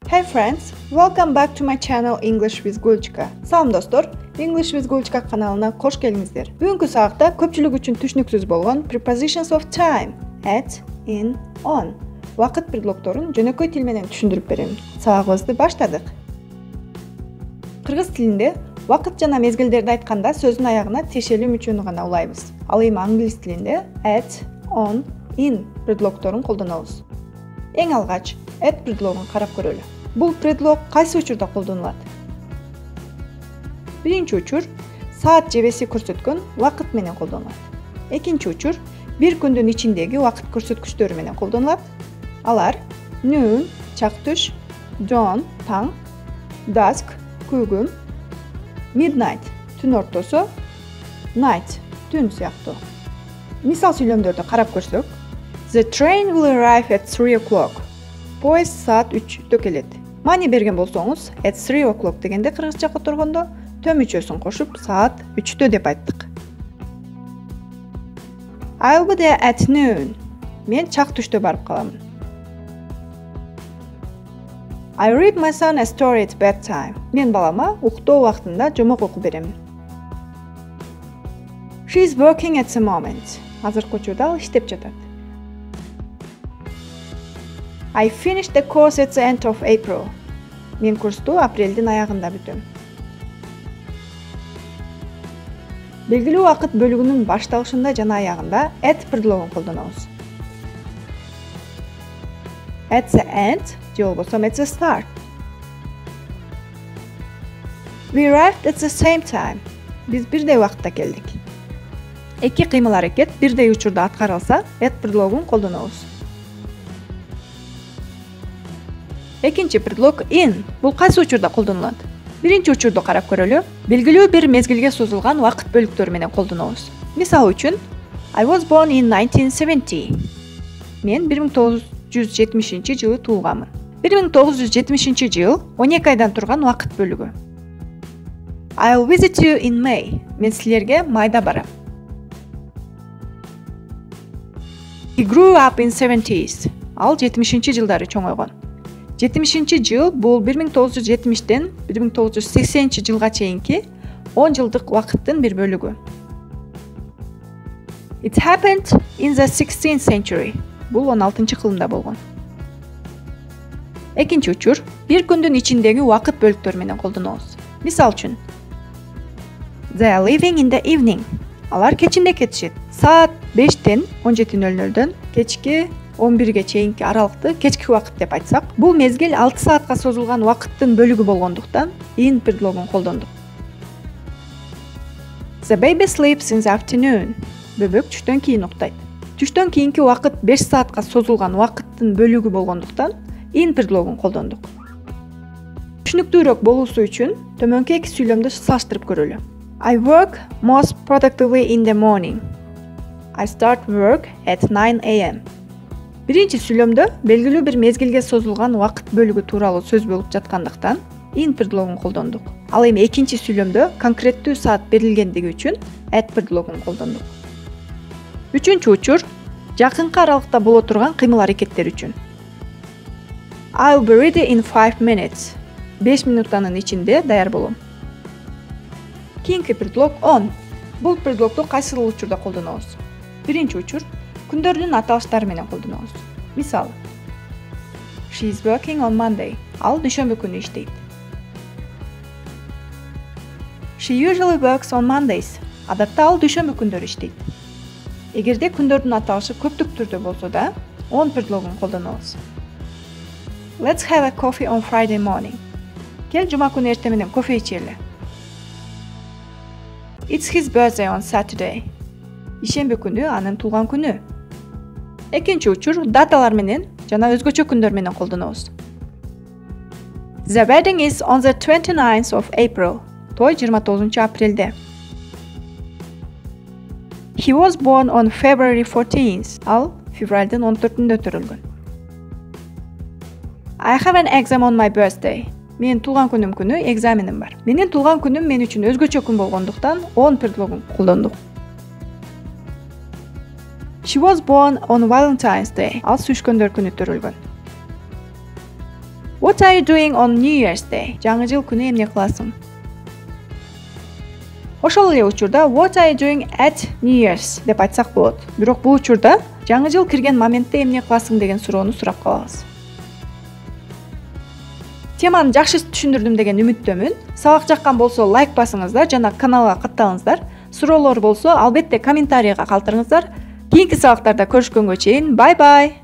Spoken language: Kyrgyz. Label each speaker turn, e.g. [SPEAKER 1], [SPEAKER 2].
[SPEAKER 1] Hey friends, welcome back to my channel English with Gulchka. Салам достор, English with Gulchka каналына кош келиңиздер. Бүгүнкү сабакта көпчүлүк үчүн түшүнүксүз болгон prepositions of time, at, in, on вакыт предлогдорун жөнөкөй тил менен түшүндүрүп берем. Сабагыбызды баштадык. Кыргыз тилинде вакыт жана мезгилдерди айтканда сөздүн аягына тешелим үчүн гана улайбыз. Ал эми англис тилинде at, on, in предлогдорун колдонобуз. Эң алгач at предлогун карап көрөлү. Бул предлог кайсы учурда колдонулат? Биринчи учур саат же веси көрсөткөн вакыт менен колдонулат. Экинчи учур бир күндүн ичиндеги вакыт көрсөткүчтөрү менен колдонулат. Алар noon чак түш, dawn таң, dusk күгүн, midnight түн ортосу, night түн сыяктуу. Мисал сүйлөмдөрдү карап көрсөк, the train will arrive at 3 o'clock. Поезд саат 3-тө келет. Мани берген болсоңуз, at 3 o'clock дегенде кыргызча которгондо төмүчөсүн кошуп саат 3-тө деп айттык. I'll be there at noon. Мен чак түштө барып каламын. I read my son a story at bedtime. Мен балама уктоо убактында жомок окуп берем. She is working at the moment. Азыркы учурда ал иштеп жатат. I finished the course at the end of April. Мен курсту апрелдин аягында бүтөм. Белгилүү вакыт бөлүгүнүн башталышында жана аягында at предлогун колдонобуз. At the end же болбосо at the start. We arrived at the same time. Биз бирдей убакытта келдик. Эки кыймыл аракет бирдей учурда аткарылса, at предлогун колдонобуз. Экинчи предлог in. Бул кайсы учурда колдонулат? Биринчи учурду карап көрөлү. Белгилүү бир мезгилге созулган вакыт бөлүктөрү менен колдонобуз. Мисалы үчүн, I was born in 1970. Мен 1970-жылы туулганмын. 1970-жыл 12 айдан турган вакыт бөлүгү. I'll visit you in May. Мен силерге майда барам. He grew up in 70s. Ал 70-жылдары чоңойгон. 70-жыл бул 1970-ден 1980-жылга чейинки 10 жылдык вакыттын бир бөлүгү. It happened in the 16th century. Бул 16-кылымда болгон. Экинчи учур бир күндүн ичиндеги вакыт бөлүктөрү менен колдонобуз. Мисал үчүн, They are leaving in the evening. Алар кечинде кетишет. Саат 5-тен 17:00-дөн кечки 11-ге чейинки аралыкты кечки вакыт деп айтсак, бул мезгил 6 саатка созулган вакыттын бөлүгү болгондуктан in предлогун колдондук. The baby sleeps in the afternoon. Бөбөк түштөн кийин уктайт. Түштөн кийинки вакыт 5 саатка созулган вакыттын бөлүгү болгондуктан in предлогун колдондук. Түшүнүктүүрөөк болуусу үчүн төмөнкү эки сүйлөмдү салыштырып көрөлү. I work most productively in the morning. I start work at 9 a.m. Биринчи сүйлөмдө белгилүү бир мезгилге созулган вакыт бөлүгү тууралуу сөз болуп жаткандыктан in предлогун колдондук. Ал эми экинчи сүйлөмдө конкреттүү саат берилгендиги үчүн at предлогун колдондук. Үчүнчү учур жакынкы аралыкта боло турган кыймыл аракеттер үчүн. I'll be ready in 5 minutes. 5 минуттанын ичинде даяр болом. Кийинки предлог on. Бул предлогду кайсы учурда колдонобуз? Биринчи учур күндөрдүн аталыштары менен колдонобуз. Мисалы, She is working on Monday. Ал дүйшөмбү күнү иштейт. She usually works on Mondays. Адатта ал дүйшөмбү күндөрү иштейт. Эгерде күндөрдүн аталышы көптүк түрдө болсо да, on предлогун колдонобуз. Let's have a coffee on Friday morning. Кел жума күнү эртең менен кофе ичели. It's his birthday on Saturday. Ишемби күнү анын туулган күнү. Экинчи учур даталар менен жана өзгөчө күндөр менен колдонобуз. The wedding is on the 29th of April. Той 29 апрелде. He was born on February 14th. Ал февралдын 14-ндө төрөлгөн. I have an exam on my birthday. Менин туулган күнүм күнү экзаменим бар. Менин туулган күнүм мен үчүн өзгөчө күн болгондуктан on предлогун колдондук. She was born on Valentine's Day. Ал сүйүшкөндөр күнү төрөлгөн. What are you doing on New Year's Day? Жаңы жыл күнү эмне кыласың? Ошол эле учурда What are you doing at New Year's деп айтсак болот. Бирок бул учурда жаңы жыл кирген моментте эмне кыласың деген суроону сурап калабыз. Теманы жакшы түшүндүрдүм деген үмүттөмүн. Сабак жаккан болсо лайк басыңыздар жана каналга катталыңыздар. Суроолор болсо албетте комментарийга калтырыңыздар. Кийинки сабактарда көрүшкөнгө чейин бай бай.